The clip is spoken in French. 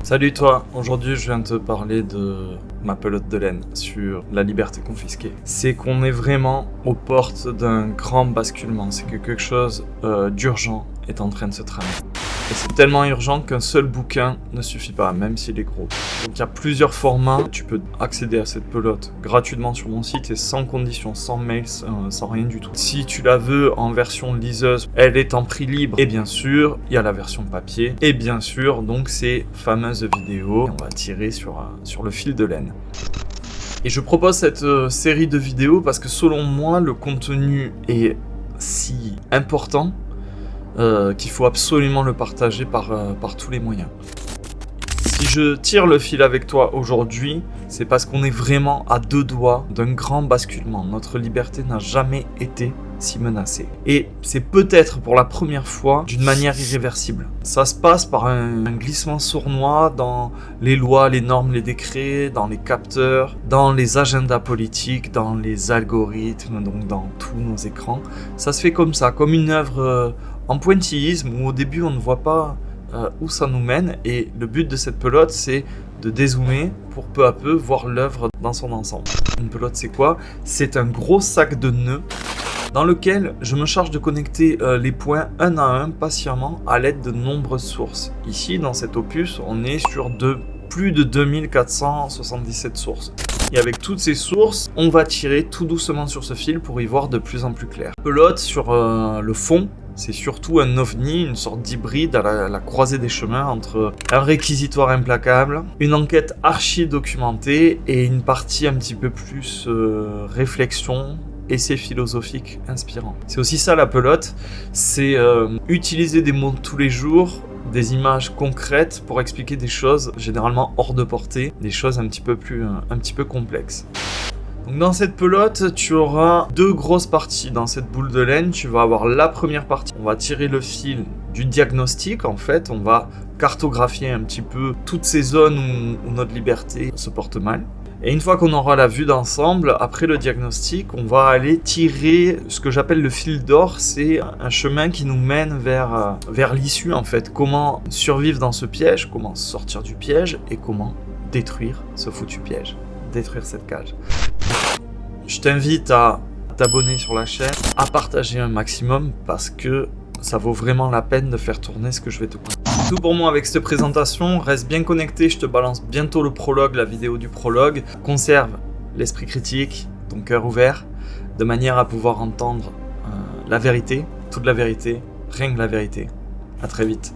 Salut toi, aujourd'hui je viens te parler de ma pelote de laine sur la liberté confisquée. C'est qu'on est vraiment aux portes d'un grand basculement, c'est que quelque chose d'urgent est en train de se tramer. Et c'est tellement urgent qu'un seul bouquin ne suffit pas, même s'il est gros. Donc il y a plusieurs formats, tu peux accéder à cette pelote gratuitement sur mon site et sans condition, sans mail, sans rien du tout. Si tu la veux en version liseuse, elle est en prix libre. Et bien sûr, il y a la version papier. Et bien sûr, donc ces fameuses vidéos, on va tirer sur le fil de laine. Et je propose cette série de vidéos parce que selon moi, le contenu est si important qu'il faut absolument le partager par tous les moyens. Si je tire le fil avec toi aujourd'hui, c'est parce qu'on est vraiment à deux doigts d'un grand basculement. Notre liberté n'a jamais été si menacée. Et c'est peut-être pour la première fois d'une manière irréversible. Ça se passe par un glissement sournois dans les lois, les normes, les décrets, dans les capteurs, dans les agendas politiques, dans les algorithmes, donc dans tous nos écrans. Ça se fait comme ça, comme une œuvre en pointillisme où au début on ne voit pas où ça nous mène, et le but de cette pelote c'est de dézoomer pour peu à peu voir l'œuvre dans son ensemble. Une pelote c'est quoi? C'est un gros sac de nœuds dans lequel je me charge de connecter les points un à un patiemment à l'aide de nombreuses sources. Ici dans cet opus on est sur plus de 2477 sources. Et avec toutes ces sources, on va tirer tout doucement sur ce fil pour y voir de plus en plus clair. Pelote sur le fond, c'est surtout un ovni, une sorte d'hybride à la croisée des chemins entre un réquisitoire implacable, une enquête archi-documentée et une partie un petit peu plus réflexion, essai philosophique inspirant. C'est aussi ça la pelote, c'est utiliser des mots de tous les jours, des images concrètes pour expliquer des choses généralement hors de portée, des choses un petit peu complexes. Donc dans cette pelote, tu auras deux grosses parties. Dans cette boule de laine, tu vas avoir la première partie. On va tirer le fil du diagnostic. En fait, on va cartographier un petit peu toutes ces zones où notre liberté se porte mal. Et une fois qu'on aura la vue d'ensemble, après le diagnostic, on va aller tirer ce que j'appelle le fil d'or. C'est un chemin qui nous mène vers l'issue en fait. Comment survivre dans ce piège, comment sortir du piège et comment détruire ce foutu piège. Détruire cette cage. Je t'invite à t'abonner sur la chaîne, à partager un maximum parce que ça vaut vraiment la peine de faire tourner ce que je vais te conter. C'est tout pour moi avec cette présentation, reste bien connecté, je te balance bientôt le prologue, la vidéo du prologue. Conserve l'esprit critique, ton cœur ouvert, de manière à pouvoir entendre la vérité, toute la vérité, rien que la vérité. À très vite.